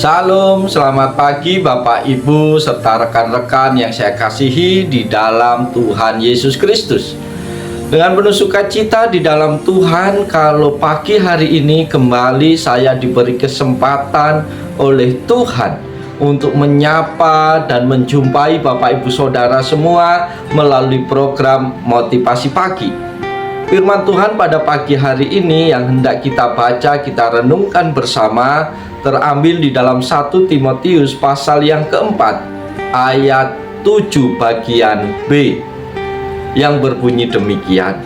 Salam, selamat pagi Bapak Ibu serta rekan-rekan yang saya kasihi di dalam Tuhan Yesus Kristus. Dengan penuh sukacita di dalam Tuhan, kalau pagi hari ini kembali saya diberi kesempatan oleh Tuhan untuk menyapa dan menjumpai Bapak Ibu Saudara semua melalui program Motivasi Pagi. Firman Tuhan pada pagi hari ini yang hendak kita baca, kita renungkan bersama, terambil di dalam 1 Timotius pasal yang keempat ayat 7 bagian B yang berbunyi demikian: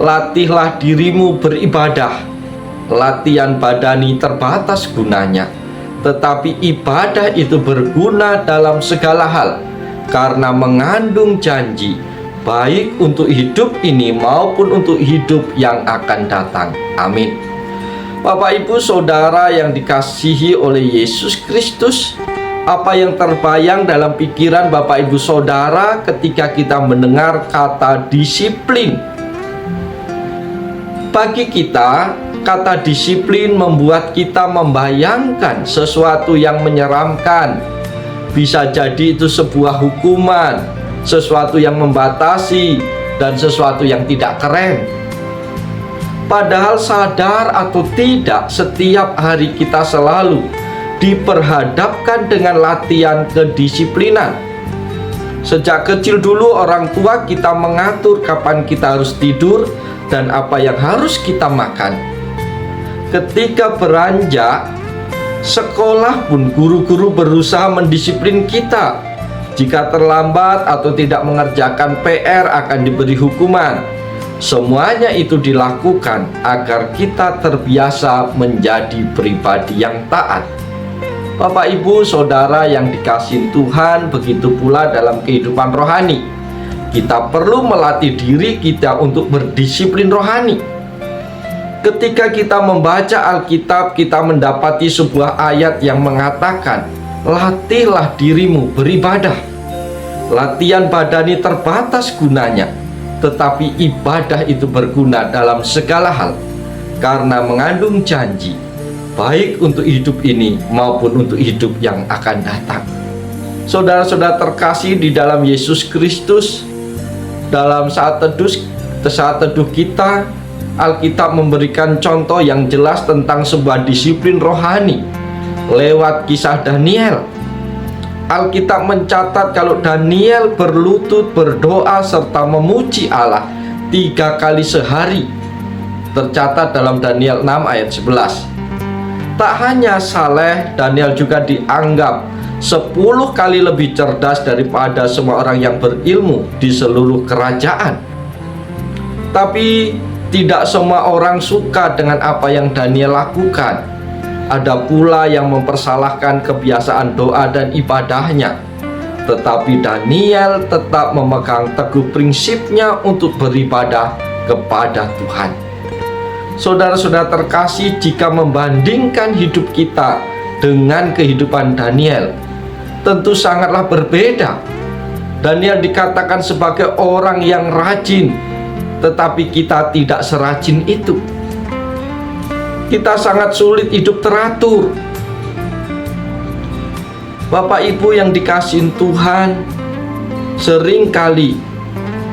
latihlah dirimu beribadah. Latihan badani terbatas gunanya, tetapi ibadah itu berguna dalam segala hal, karena mengandung janji, baik untuk hidup ini maupun untuk hidup yang akan datang. Amin. Bapak Ibu Saudara yang dikasihi oleh Yesus Kristus, apa yang terbayang dalam pikiran Bapak Ibu Saudara ketika kita mendengar kata disiplin? Bagi kita, kata disiplin membuat kita membayangkan sesuatu yang menyeramkan. Bisa jadi itu sebuah hukuman, sesuatu yang membatasi, dan sesuatu yang tidak keren. Padahal sadar atau tidak, setiap hari kita selalu diperhadapkan dengan latihan kedisiplinan. Sejak kecil dulu orang tua kita mengatur kapan kita harus tidur dan apa yang harus kita makan. Ketika beranjak sekolah pun guru-guru berusaha mendisiplin kita. Jika terlambat atau tidak mengerjakan PR akan diberi hukuman. Semuanya itu dilakukan agar kita terbiasa menjadi pribadi yang taat. Bapak Ibu Saudara yang dikasihi Tuhan, begitu pula dalam kehidupan rohani. Kita perlu melatih diri kita untuk berdisiplin rohani. Ketika kita membaca Alkitab, kita mendapati sebuah ayat yang mengatakan, latihlah dirimu beribadah. Latihan badani terbatas gunanya, tetapi ibadah itu berguna dalam segala hal, karena mengandung janji, baik untuk hidup ini maupun untuk hidup yang akan datang. Saudara-saudara terkasih di dalam Yesus Kristus, dalam saat teduh kita, Alkitab memberikan contoh yang jelas tentang sebuah disiplin rohani lewat kisah Daniel. Alkitab mencatat kalau Daniel berlutut berdoa serta memuji Allah 3 kali sehari. Tercatat dalam Daniel 6 ayat 11. Tak hanya saleh, Daniel juga dianggap 10 kali lebih cerdas daripada semua orang yang berilmu di seluruh kerajaan. Tapi tidak semua orang suka dengan apa yang Daniel lakukan. Ada pula yang mempersalahkan kebiasaan doa dan ibadahnya. Tetapi Daniel tetap memegang teguh prinsipnya untuk beribadah kepada Tuhan. Saudara-saudara terkasih, jika membandingkan hidup kita dengan kehidupan Daniel, tentu sangatlah berbeda. Daniel dikatakan sebagai orang yang rajin, tetapi kita tidak serajin itu. Kita sangat sulit hidup teratur. Bapak Ibu yang dikasihi Tuhan, seringkali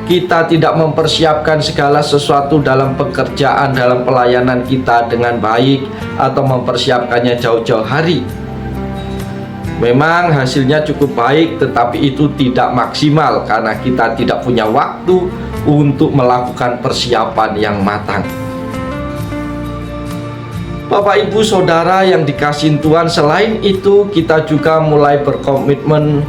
kita tidak mempersiapkan segala sesuatu dalam pekerjaan, dalam pelayanan kita dengan baik, atau mempersiapkannya jauh-jauh hari. Memang hasilnya cukup baik, tetapi itu tidak maksimal karena kita tidak punya waktu untuk melakukan persiapan yang matang. Bapak Ibu Saudara yang dikasihi Tuhan, selain itu kita juga mulai berkomitmen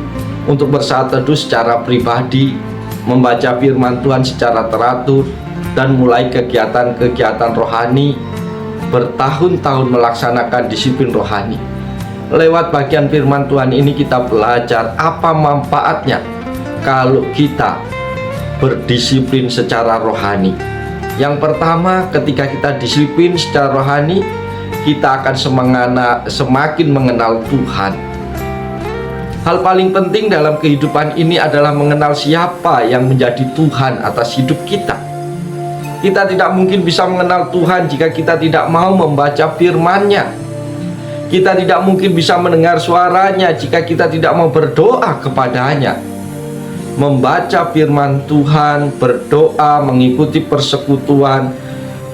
untuk bersaat teduh secara pribadi, membaca firman Tuhan secara teratur, dan mulai kegiatan-kegiatan rohani, bertahun-tahun melaksanakan disiplin rohani. Lewat bagian firman Tuhan ini kita belajar apa manfaatnya kalau kita berdisiplin secara rohani. Yang pertama, ketika kita disiplin secara rohani, kita akan semakin mengenal Tuhan. Hal paling penting dalam kehidupan ini adalah mengenal siapa yang menjadi Tuhan atas hidup kita. Kita tidak mungkin bisa mengenal Tuhan jika kita tidak mau membaca firman-Nya. Kita tidak mungkin bisa mendengar suaranya jika kita tidak mau berdoa kepadanya. Membaca firman Tuhan, berdoa, mengikuti persekutuan,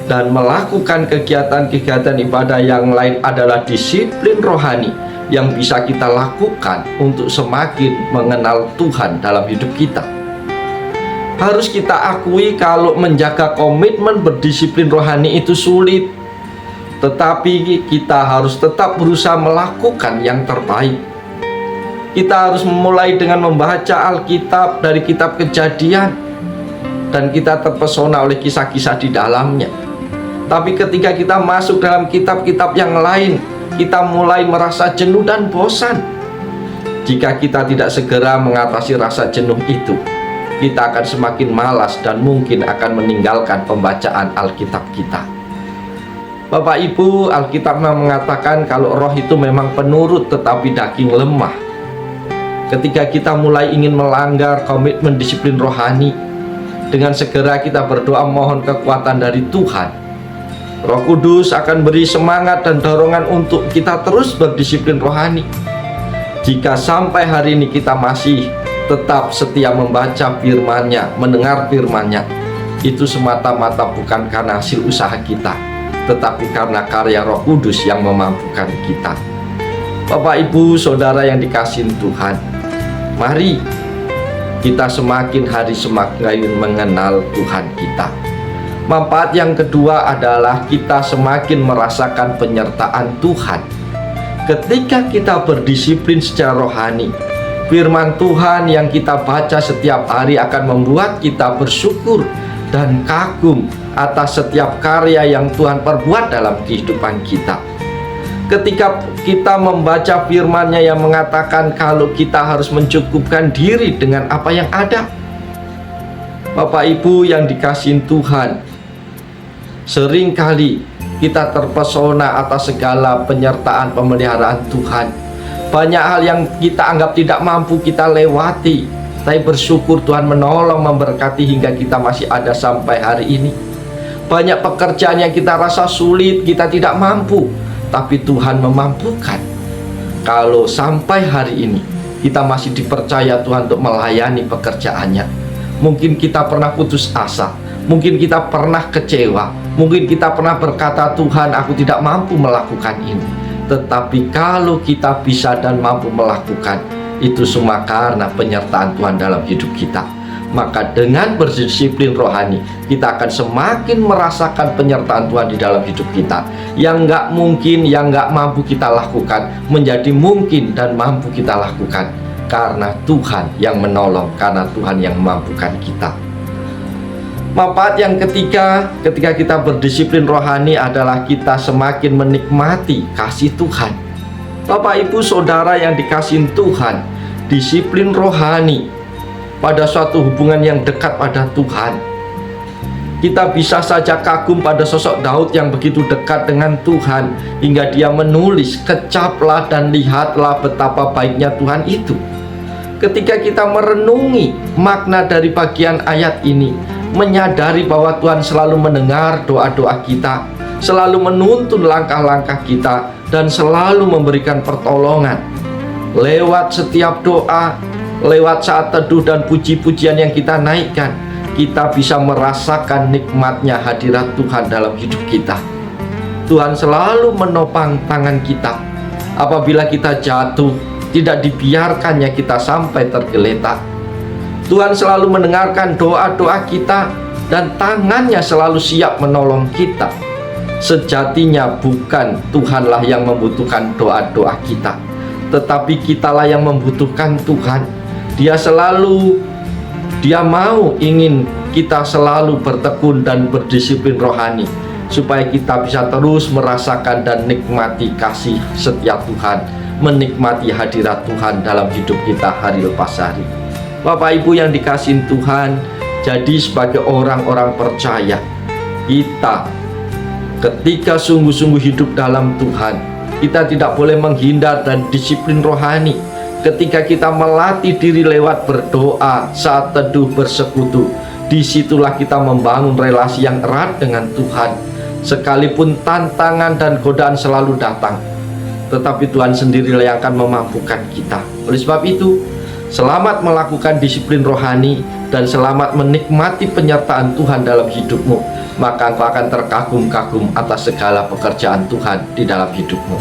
dan melakukan kegiatan-kegiatan ibadah yang lain adalah disiplin rohani yang bisa kita lakukan untuk semakin mengenal Tuhan dalam hidup kita. Harus kita akui kalau menjaga komitmen berdisiplin rohani itu sulit. Tetapi kita harus tetap berusaha melakukan yang terbaik. Kita harus memulai dengan membaca Alkitab dari kitab Kejadian, dan kita terpesona oleh kisah-kisah di dalamnya. Tapi ketika kita masuk dalam kitab-kitab yang lain, kita mulai merasa jenuh dan bosan. Jika kita tidak segera mengatasi rasa jenuh itu, kita akan semakin malas dan mungkin akan meninggalkan pembacaan Alkitab kita. Bapak Ibu, Alkitab mengatakan kalau roh itu memang penurut tetapi daging lemah. Ketika kita mulai ingin melanggar komitmen disiplin rohani, dengan segera kita berdoa mohon kekuatan dari Tuhan. Roh Kudus akan beri semangat dan dorongan untuk kita terus berdisiplin rohani. Jika sampai hari ini kita masih tetap setia membaca firman-Nya, mendengar firman-Nya, itu semata-mata bukan karena hasil usaha kita, tetapi karena karya Roh Kudus yang memampukan kita. Bapak, Ibu, Saudara yang dikasihi Tuhan, mari kita semakin hari semakin mengenal Tuhan kita. Manfaat yang kedua adalah kita semakin merasakan penyertaan Tuhan. Ketika kita berdisiplin secara rohani, firman Tuhan yang kita baca setiap hari akan membuat kita bersyukur dan kagum atas setiap karya yang Tuhan perbuat dalam kehidupan kita. Ketika kita membaca firman-Nya yang mengatakan kalau kita harus mencukupkan diri dengan apa yang ada. Bapak Ibu yang dikasihi Tuhan, seringkali kita terpesona atas segala penyertaan pemeliharaan Tuhan. Banyak hal yang kita anggap tidak mampu kita lewati, tapi bersyukur Tuhan menolong, memberkati hingga kita masih ada sampai hari ini. Banyak pekerjaan yang kita rasa sulit, kita tidak mampu, tapi Tuhan memampukan. Kalau sampai hari ini kita masih dipercaya Tuhan untuk melayani pekerjaannya, mungkin kita pernah putus asa, mungkin kita pernah kecewa, mungkin kita pernah berkata, Tuhan, aku tidak mampu melakukan ini. Tetapi kalau kita bisa dan mampu melakukan, itu semua karena penyertaan Tuhan dalam hidup kita. Maka dengan berdisiplin rohani, kita akan semakin merasakan penyertaan Tuhan di dalam hidup kita. Yang nggak mungkin, yang nggak mampu kita lakukan, menjadi mungkin dan mampu kita lakukan. Karena Tuhan yang menolong, karena Tuhan yang memampukan kita. Manfaat yang ketiga, ketika kita berdisiplin rohani adalah kita semakin menikmati kasih Tuhan. Bapak, Ibu, Saudara yang dikasihi Tuhan, disiplin rohani pada suatu hubungan yang dekat pada Tuhan. Kita bisa saja kagum pada sosok Daud yang begitu dekat dengan Tuhan, hingga dia menulis, kecaplah dan lihatlah betapa baiknya Tuhan itu. Ketika kita merenungi makna dari bagian ayat ini, menyadari bahwa Tuhan selalu mendengar doa-doa kita, selalu menuntun langkah-langkah kita, dan selalu memberikan pertolongan. Lewat setiap doa, lewat saat teduh dan puji-pujian yang kita naikkan, kita bisa merasakan nikmatnya hadirat Tuhan dalam hidup kita. Tuhan selalu menopang tangan kita. Apabila kita jatuh, tidak dibiarkannya kita sampai tergeletak. Tuhan selalu mendengarkan doa-doa kita, dan tangannya selalu siap menolong kita. Sejatinya bukan Tuhanlah yang membutuhkan doa-doa kita, tetapi kitalah yang membutuhkan Tuhan. Dia mau ingin kita selalu bertekun dan berdisiplin rohani, supaya kita bisa terus merasakan dan nikmati kasih setia Tuhan, menikmati hadirat Tuhan dalam hidup kita hari lepas hari. Bapak, Ibu yang dikasihi Tuhan, jadi sebagai orang-orang percaya, kita ketika sungguh-sungguh hidup dalam Tuhan, kita tidak boleh menghindar dan disiplin rohani. Ketika kita melatih diri lewat berdoa, saat teduh, bersekutu, disitulah kita membangun relasi yang erat dengan Tuhan. Sekalipun tantangan dan godaan selalu datang, tetapi Tuhan sendirilah yang akan memampukan kita. Oleh sebab itu, selamat melakukan disiplin rohani dan selamat menikmati penyertaan Tuhan dalam hidupmu. Maka engkau akan terkagum-kagum atas segala pekerjaan Tuhan di dalam hidupmu.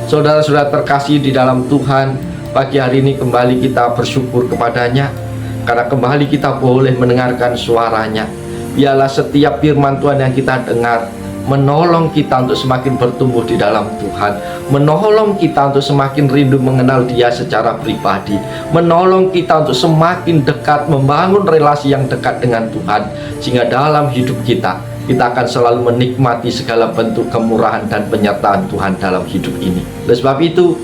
Saudara-saudara terkasih di dalam Tuhan, pagi hari ini kembali kita bersyukur kepadanya, karena kembali kita boleh mendengarkan suaranya. Biarlah setiap firman Tuhan yang kita dengar menolong kita untuk semakin bertumbuh di dalam Tuhan, menolong kita untuk semakin rindu mengenal Dia secara pribadi, menolong kita untuk semakin dekat membangun relasi yang dekat dengan Tuhan, sehingga dalam hidup kita akan selalu menikmati segala bentuk kemurahan dan penyertaan Tuhan dalam hidup ini. Oleh sebab itu,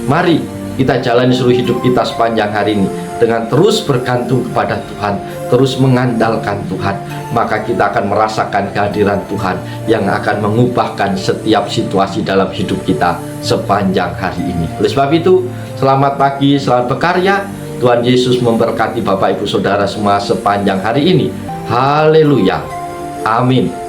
mari kita jalani seluruh hidup kita sepanjang hari ini dengan terus bergantung kepada Tuhan, terus mengandalkan Tuhan. Maka kita akan merasakan kehadiran Tuhan yang akan mengubahkan setiap situasi dalam hidup kita sepanjang hari ini. Oleh sebab itu, selamat pagi, selamat berkarya. Tuhan Yesus memberkati Bapak Ibu Saudara semua sepanjang hari ini. Haleluya. Amin.